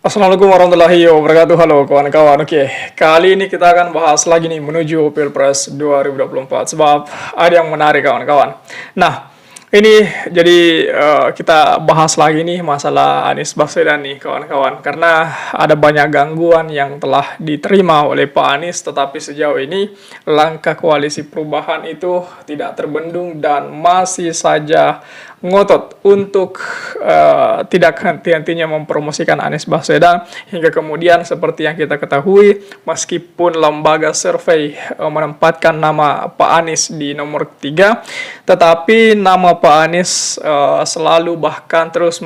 Assalamualaikum warahmatullahi wabarakatuh. Halo kawan-kawan. Oke, kali ini kita akan bahas lagi nih menuju Pilpres 2024 sebab ada yang menarik kawan-kawan. Nah, ini jadi kita bahas lagi nih masalah Anies Baswedan nih kawan-kawan, karena ada banyak gangguan yang telah diterima oleh Pak Anies, tetapi sejauh ini langkah koalisi perubahan itu tidak terbendung dan masih saja ngotot untuk tidak henti-hentinya mempromosikan Anies Baswedan, hingga kemudian seperti yang kita ketahui, meskipun lembaga survei menempatkan nama Pak Anies di nomor 3, tetapi nama Pak Anies selalu bahkan terus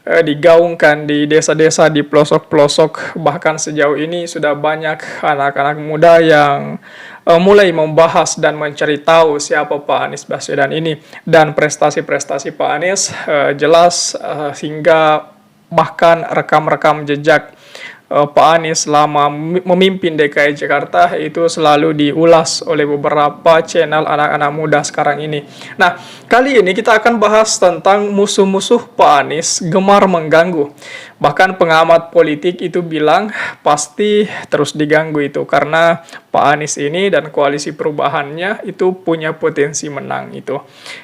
digaungkan di desa-desa, di pelosok-pelosok. Bahkan sejauh ini sudah banyak anak-anak muda yang mulai membahas dan mencari tahu siapa Pak Anies Baswedan ini, dan prestasi-prestasi Pak Anies jelas, hingga bahkan rekam-rekam jejak Pak Anies selama memimpin DKI Jakarta itu selalu diulas oleh beberapa channel anak-anak muda sekarang ini. Nah, kali ini kita akan bahas tentang musuh-musuh Pak Anies gemar mengganggu. Bahkan pengamat politik itu bilang pasti terus diganggu itu, karena Pak Anies ini dan koalisi perubahannya itu punya potensi menang itu.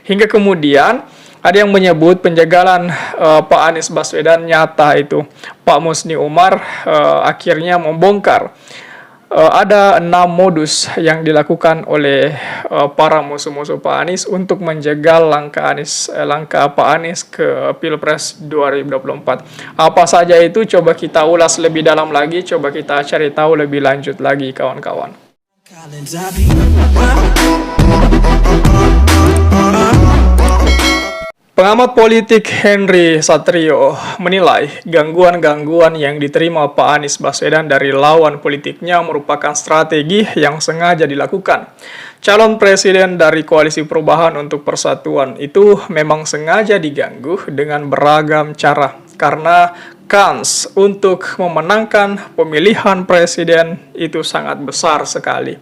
Hingga kemudian ada yang menyebut penjagalan Pak Anies Baswedan nyata itu. Pak Musni Umar akhirnya membongkar ada 6 modus yang dilakukan oleh para musuh-musuh Pak Anies untuk menjegal langkah Pak Anies ke Pilpres 2024. Apa saja itu coba kita ulas lebih dalam lagi, coba kita cari tahu lebih lanjut lagi kawan-kawan. Pengamat politik Henry Satrio menilai gangguan-gangguan yang diterima Pak Anies Baswedan dari lawan politiknya merupakan strategi yang sengaja dilakukan. Calon presiden dari Koalisi Perubahan untuk Persatuan itu memang sengaja diganggu dengan beragam cara, karena kans untuk memenangkan pemilihan presiden itu sangat besar sekali.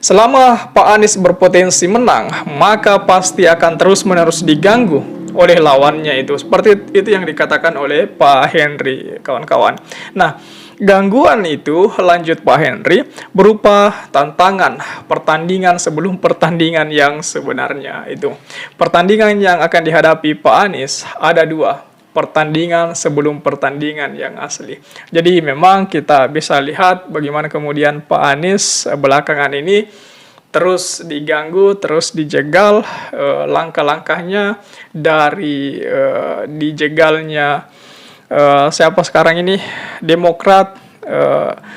Selama Pak Anies berpotensi menang, maka pasti akan terus-menerus diganggu oleh lawannya itu. Seperti itu yang dikatakan oleh Pak Henry, kawan-kawan. Nah, gangguan itu, lanjut Pak Henry, berupa tantangan pertandingan sebelum pertandingan yang sebenarnya itu. Pertandingan yang akan dihadapi Pak Anies ada 2. Pertandingan sebelum pertandingan yang asli. Jadi memang kita bisa lihat bagaimana kemudian Pak Anies belakangan ini terus diganggu, terus dijegal langkah-langkahnya dari dijegalnya siapa sekarang ini, Demokrat.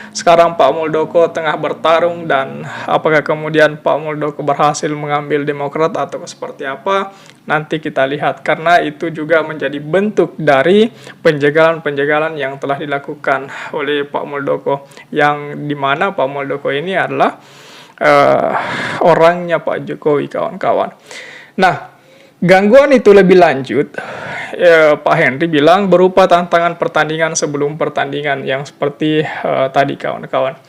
Sekarang Pak Muldoko tengah bertarung, dan apakah kemudian Pak Muldoko berhasil mengambil Demokrat atau seperti apa, nanti kita lihat, karena itu juga menjadi bentuk dari penjagalan-penjagalan yang telah dilakukan oleh Pak Muldoko, yang dimana Pak Muldoko ini adalah orangnya Pak Jokowi, kawan-kawan. Nah, gangguan itu lebih lanjut, Pak Henry bilang berupa tantangan pertandingan sebelum pertandingan yang seperti tadi, kawan-kawan.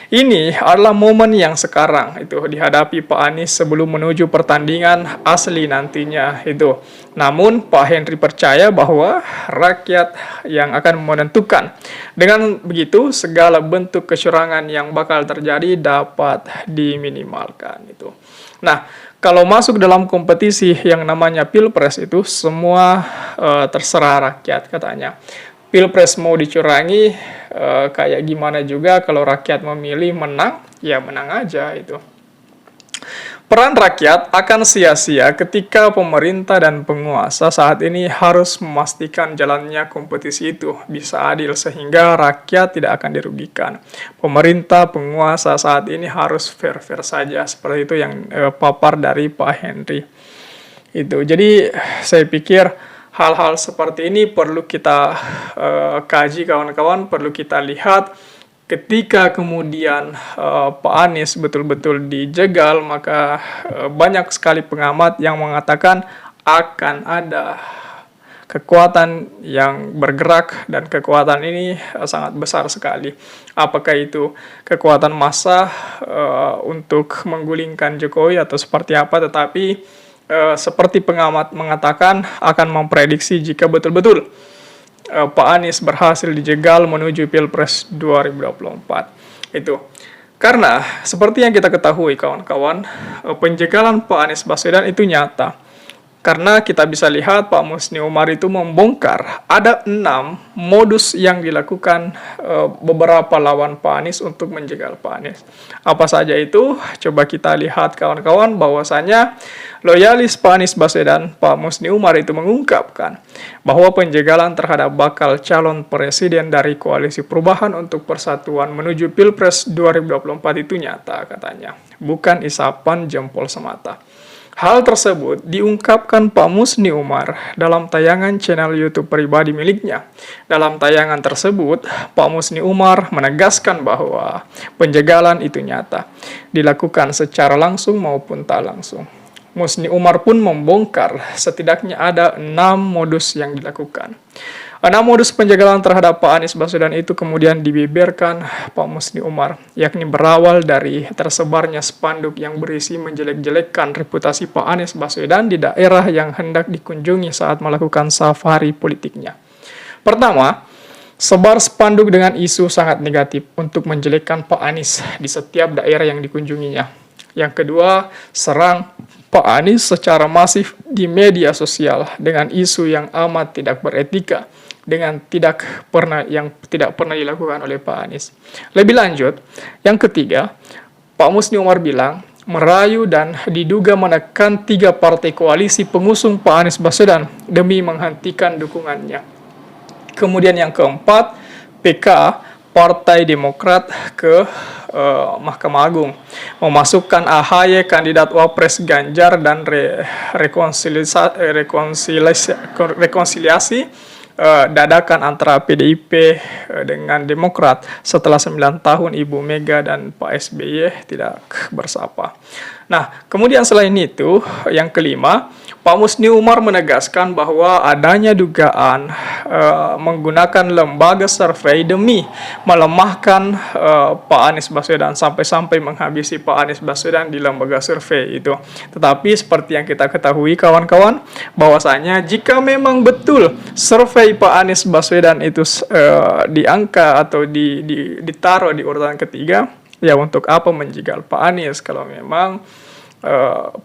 Ini adalah momen yang sekarang itu dihadapi Pak Anies sebelum menuju pertandingan asli nantinya itu. Namun Pak Henry percaya bahwa rakyat yang akan menentukan. Dengan begitu segala bentuk kecurangan yang bakal terjadi dapat diminimalkan itu. Nah, kalau masuk dalam kompetisi yang namanya Pilpres itu semua terserah rakyat katanya. Pilpres mau dicurangi kayak gimana juga, kalau rakyat memilih menang, ya menang aja itu. Peran rakyat akan sia-sia ketika pemerintah dan penguasa saat ini harus memastikan jalannya kompetisi itu bisa adil sehingga rakyat tidak akan dirugikan. Pemerintah, penguasa saat ini harus fair-fair saja, seperti itu yang papar dari Pak Henry. Itu. Jadi saya pikir hal-hal seperti ini perlu kita kaji, kawan-kawan, perlu kita lihat. Ketika kemudian Pak Anies betul-betul dijegal, maka banyak sekali pengamat yang mengatakan akan ada kekuatan yang bergerak, dan kekuatan ini sangat besar sekali. Apakah itu kekuatan massa untuk menggulingkan Jokowi atau seperti apa, tetapi seperti pengamat mengatakan akan memprediksi jika betul-betul Pak Anies berhasil dijegal menuju Pilpres 2024. Itu. Karena seperti yang kita ketahui kawan-kawan, penjegalan Pak Anies Baswedan itu nyata. Karena kita bisa lihat Pak Musni Umar itu membongkar ada 6 modus yang dilakukan beberapa lawan Pak Anies untuk menjegal Pak Anies. Apa saja itu? Coba kita lihat kawan-kawan, bahwasanya loyalis Pak Anies Baswedan, Pak Musni Umar itu mengungkapkan bahwa penjegalan terhadap bakal calon presiden dari Koalisi Perubahan untuk Persatuan menuju Pilpres 2024 itu nyata katanya, bukan isapan jempol semata. Hal tersebut diungkapkan Pak Musni Umar dalam tayangan channel YouTube pribadi miliknya. Dalam tayangan tersebut, Pak Musni Umar menegaskan bahwa penjegalan itu nyata, dilakukan secara langsung maupun tak langsung. Musni Umar pun membongkar setidaknya ada 6 modus yang dilakukan. 6 modus penjagalan terhadap Pak Anies Baswedan itu kemudian dibeberkan Pak Musni Umar, yakni berawal dari tersebarnya spanduk yang berisi menjelek-jelekkan reputasi Pak Anies Baswedan di daerah yang hendak dikunjungi saat melakukan safari politiknya. Pertama, sebar spanduk dengan isu sangat negatif untuk menjelekkan Pak Anies di setiap daerah yang dikunjunginya. Yang kedua, serang Pak Anies secara masif di media sosial dengan isu yang amat tidak beretika, dengan tidak pernah dilakukan oleh Pak Anies. Lebih lanjut, yang ketiga, Pak Musni Umar bilang merayu dan diduga menekan 3 partai koalisi pengusung Pak Anies Baswedan demi menghentikan dukungannya. Kemudian yang keempat, PK Partai Demokrat ke Mahkamah Agung, memasukkan AHY kandidat Wapres Ganjar dan rekonsiliasi dadakan antara PDIP dengan Demokrat setelah 9 tahun Ibu Mega dan Pak SBY tidak bersapa. Nah, kemudian selain itu, yang kelima, Pak Musni Umar menegaskan bahwa adanya dugaan menggunakan lembaga survei demi melemahkan Pak Anies Baswedan, sampai-sampai menghabisi Pak Anies Baswedan di lembaga survei itu. Tetapi seperti yang kita ketahui kawan-kawan, bahwasanya jika memang betul survei Pak Anies Baswedan itu di angka atau ditaruh di urutan ketiga, ya untuk apa menjegal Pak Anies kalau memang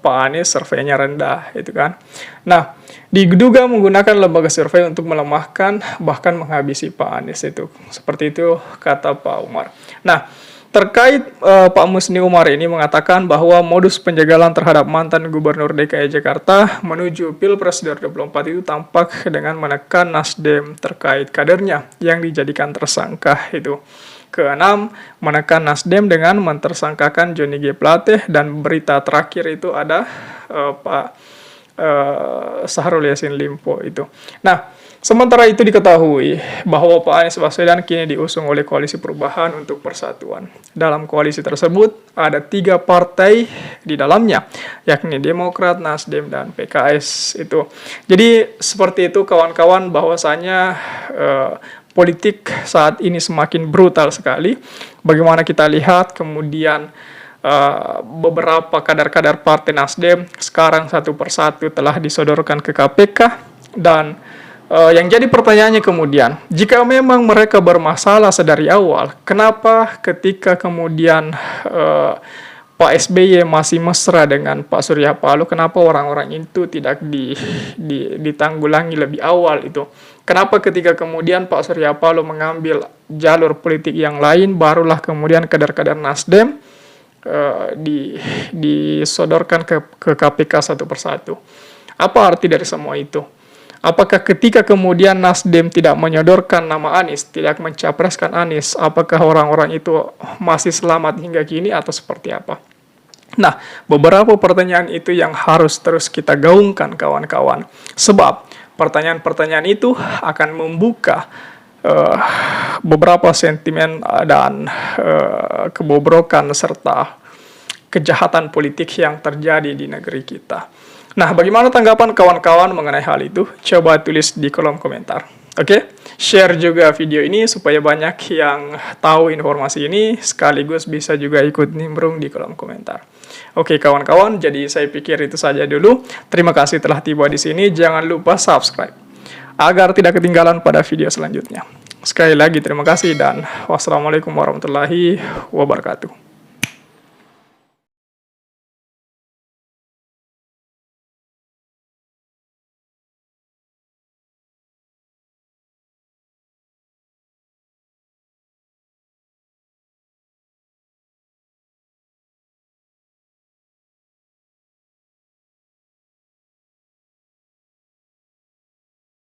Pak Anies surveinya rendah, itu kan. Nah, diduga menggunakan lembaga survei untuk melemahkan bahkan menghabisi Pak Anies itu. Seperti itu kata Pak Umar. Nah, terkait Pak Musni Umar ini mengatakan bahwa modus penjagalan terhadap mantan Gubernur DKI Jakarta menuju Pilpres 2024 itu tampak dengan menekan Nasdem terkait kadernya yang dijadikan tersangka itu. Keenam, menekan Nasdem dengan mentersangkakan Johnny G. Plate, dan berita terakhir itu ada Pak Syahrul Yassin Limpo itu. Nah, sementara itu diketahui bahwa Pak Anies Baswedan kini diusung oleh Koalisi Perubahan untuk Persatuan. Dalam koalisi tersebut ada 3 partai di dalamnya, yakni Demokrat, Nasdem, dan PKS itu. Jadi seperti itu kawan-kawan, bahwasanya politik saat ini semakin brutal sekali. Bagaimana kita lihat kemudian beberapa kadar-kadar partai Nasdem sekarang satu persatu telah disodorkan ke KPK, dan yang jadi pertanyaannya kemudian, jika memang mereka bermasalah sedari awal, kenapa ketika kemudian Pak SBY masih mesra dengan Pak Surya Paloh, kenapa orang-orang itu tidak ditanggulangi lebih awal itu? Kenapa ketika kemudian Pak Surya Paloh mengambil jalur politik yang lain, barulah kemudian kadar-kadar Nasdem disodorkan ke KPK satu persatu? Apa arti dari semua itu? Apakah ketika kemudian Nasdem tidak menyodorkan nama Anies, tidak mencapreskan Anies, apakah orang-orang itu masih selamat hingga kini atau seperti apa? Nah, beberapa pertanyaan itu yang harus terus kita gaungkan kawan-kawan. Sebab pertanyaan-pertanyaan itu akan membuka beberapa sentimen dan kebobrokan serta kejahatan politik yang terjadi di negeri kita. Nah, bagaimana tanggapan kawan-kawan mengenai hal itu? Coba tulis di kolom komentar. Oke, share juga video ini supaya banyak yang tahu informasi ini, sekaligus bisa juga ikut nimbrung di kolom komentar. Oke kawan-kawan, jadi saya pikir itu saja dulu. Terima kasih telah tiba di sini. Jangan lupa subscribe. agar tidak ketinggalan pada video selanjutnya. Sekali lagi terima kasih dan wassalamualaikum warahmatullahi wabarakatuh.